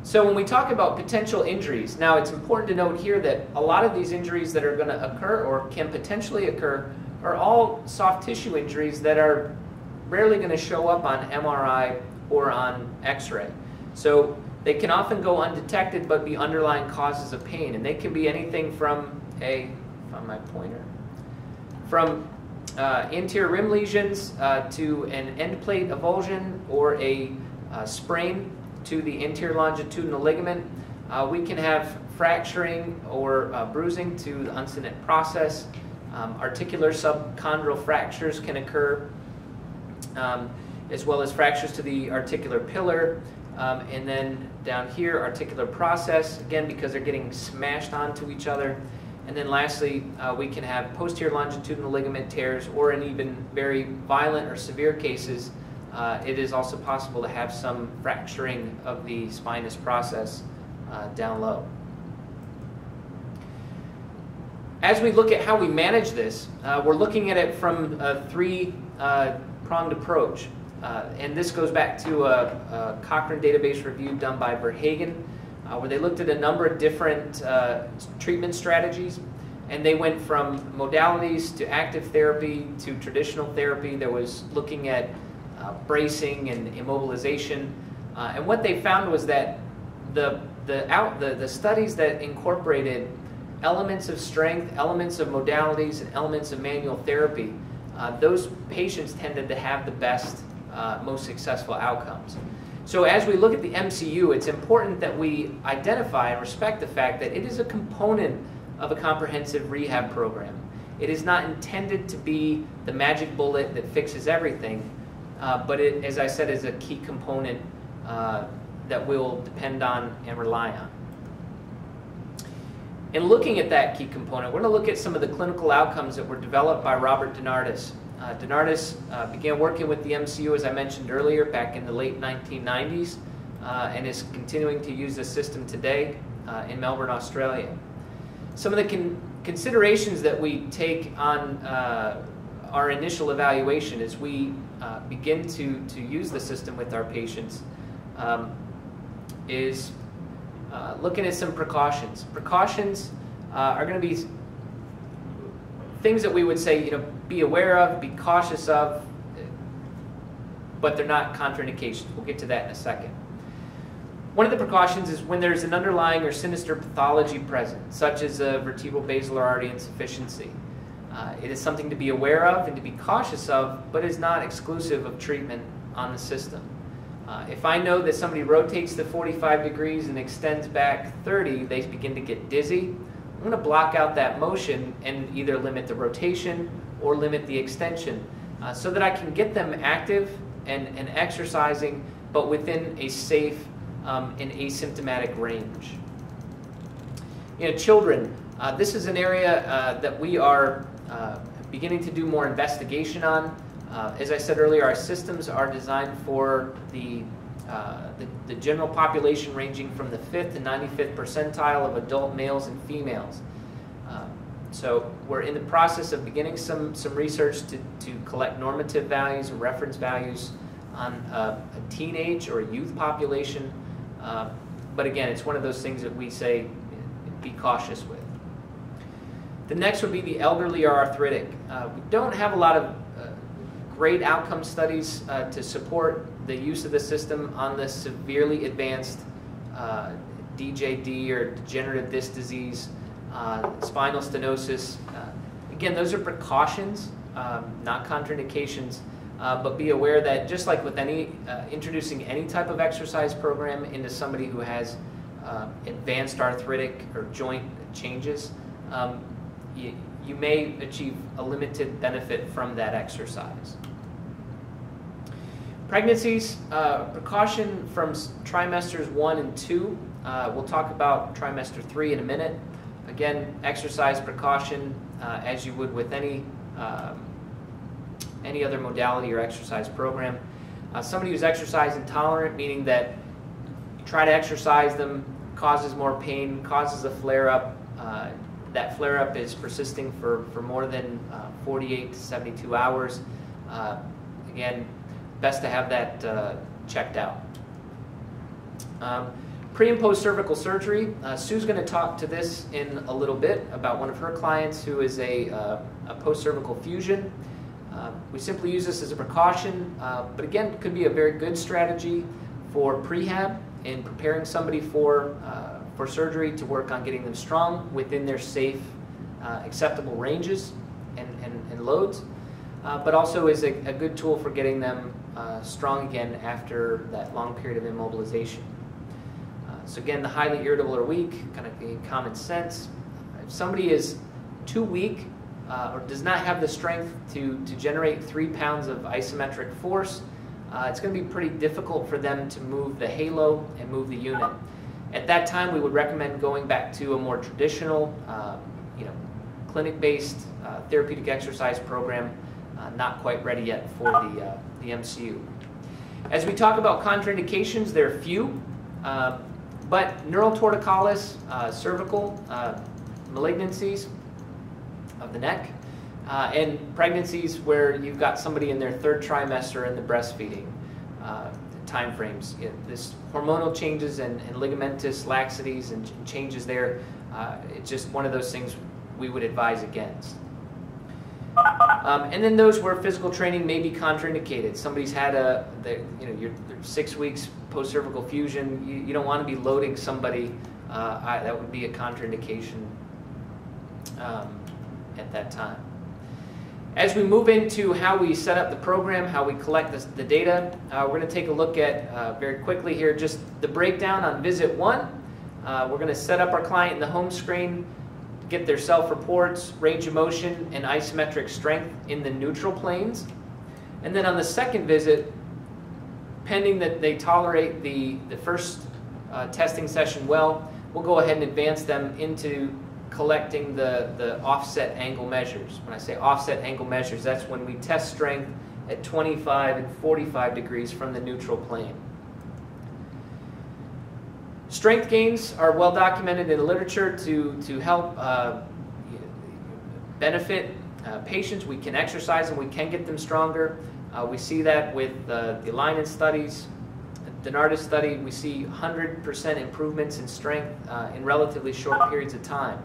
So when we talk about potential injuries, now it's important to note here that a lot of these injuries that are going to occur or can potentially occur are all soft tissue injuries that are rarely going to show up on MRI or on X-ray. So they can often go undetected but be underlying causes of pain, and they can be anything from anterior rim lesions to an end plate avulsion or a sprain to the anterior longitudinal ligament. We can have fracturing or bruising to the uncinate process. Articular subchondral fractures can occur, as well as fractures to the articular pillar. And then down here, articular process, again, because they're getting smashed onto each other. And then lastly, we can have posterior longitudinal ligament tears, or in even very violent or severe cases, it is also possible to have some fracturing of the spinous process down low. As we look at how we manage this, we're looking at it from a three-pronged approach. And this goes back to a Cochrane database review done by Verhagen, where they looked at a number of different treatment strategies. And they went from modalities to active therapy to traditional therapy. There was looking at bracing and immobilization. And what they found was that the studies that incorporated elements of strength, elements of modalities, and elements of manual therapy, those patients tended to have the best, most successful outcomes. So as we look at the MCU, it's important that we identify and respect the fact that it is a component of a comprehensive rehab program. It is not intended to be the magic bullet that fixes everything, but it, as I said, is a key component that we'll depend on and rely on. In looking at that key component, we're going to look at some of the clinical outcomes that were developed by Robert Denardis. Denardis began working with the MCU, as I mentioned earlier, back in the late 1990s, and is continuing to use the system today in Melbourne, Australia. Some of the considerations that we take on our initial evaluation as we begin to use the system with our patients is looking at some precautions. Precautions are going to be things that we would say, be aware of, be cautious of, but they're not contraindications. We'll get to that in a second. One of the precautions is when there's an underlying or sinister pathology present, such as a vertebral basilar artery insufficiency. It is something to be aware of and to be cautious of, but is not exclusive of treatment on the system. If I know that somebody rotates to 45 degrees and extends back 30, they begin to get dizzy, I'm going to block out that motion and either limit the rotation or limit the extension so that I can get them active and exercising, but within a safe and asymptomatic range. Children, this is an area that we are beginning to do more investigation on. As I said earlier, our systems are designed for the general population ranging from the 5th to 95th percentile of adult males and females. So we're in the process of beginning some research to collect normative values and reference values on a teenage or a youth population. But again, it's one of those things that we say be cautious with. The next would be the elderly or arthritic. We don't have a lot of great outcome studies to support the use of the system on the severely advanced DJD or degenerative disc disease, spinal stenosis. Again, those are precautions, not contraindications, but be aware that just like with introducing any type of exercise program into somebody who has advanced arthritic or joint changes, you may achieve a limited benefit from that exercise. Pregnancies, precaution from trimesters 1 and 2. We'll talk about trimester 3 in a minute. Again, exercise precaution as you would with any other modality or exercise program. Somebody who's exercise intolerant, meaning that you try to exercise them, causes more pain, causes a flare-up. That flare-up is persisting for more than 48 to 72 hours. Again, best to have that checked out. Pre and post cervical surgery. Sue's going to talk to this in a little bit about one of her clients who is a post cervical fusion. We simply use this as a precaution, but again, could be a very good strategy for prehab in preparing somebody for surgery to work on getting them strong within their safe, acceptable ranges and loads, but also is a good tool for getting them strong again after that long period of immobilization. So again, the highly irritable or weak, kind of in common sense. If somebody is too weak or does not have the strength to generate 3 pounds of isometric force, it's going to be pretty difficult for them to move the halo and move the unit. At that time, we would recommend going back to a more traditional, clinic-based therapeutic exercise program, not quite ready yet for the MCU. As we talk about contraindications, there are few. But neural torticollis, cervical malignancies of the neck, and pregnancies where you've got somebody in their 3rd trimester in the breastfeeding time frames. This hormonal changes and ligamentous laxities and changes there, it's just one of those things we would advise against. And then those where physical training may be contraindicated. Somebody's had your 6 weeks post-cervical fusion. You don't want to be loading somebody. That would be a contraindication at that time. As we move into how we set up the program, how we collect the data, we're going to take a look at, very quickly here, just the breakdown on visit 1. We're going to set up our client in the home screen, get their self-reports, range of motion, and isometric strength in the neutral planes. And then on the second visit, pending that they tolerate the first testing session well, we'll go ahead and advance them into collecting the offset angle measures. When I say offset angle measures, that's when we test strength at 25 and 45 degrees from the neutral plane. Strength gains are well documented in the literature to help benefit patients. We can exercise them, we can get them stronger. We see that with the Alignment studies, the DINARTIS study. We see 100% improvements in strength in relatively short periods of time.